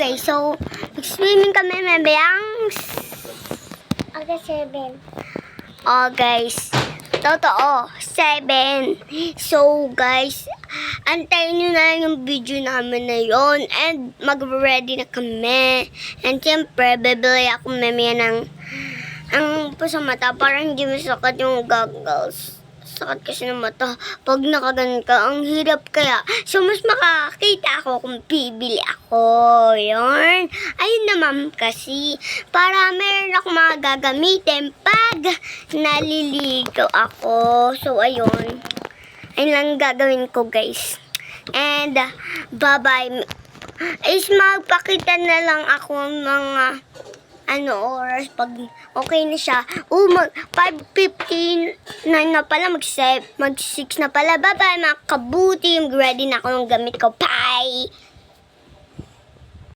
Okay, so, mag-swimming kami mamayang Okay, 7. oh guys, totoo, 7. So guys, antayin nyo na lang yung video namin na yon and mag-ready na kami. And siyempre, bibili ako mamaya ng ang po sa mata para hindi masakit yung goggles. Sakit kasi ng mata. Pag nakaganon ka, ang hirap kaya. So, mas makakita ako kung bibili ako. Yun. Ayun naman kasi. Para meron ako mga gagamitin pag naliligo ako. So, ayun. Ayun lang gagawin ko, guys. And, bye-bye. Is magpakita na lang ako ng mga oras pag okay na siya. 5:59 na pala, mag-6 na pala. Bye-bye mga kabuti. Ready na ako ng gamit ko. Bye!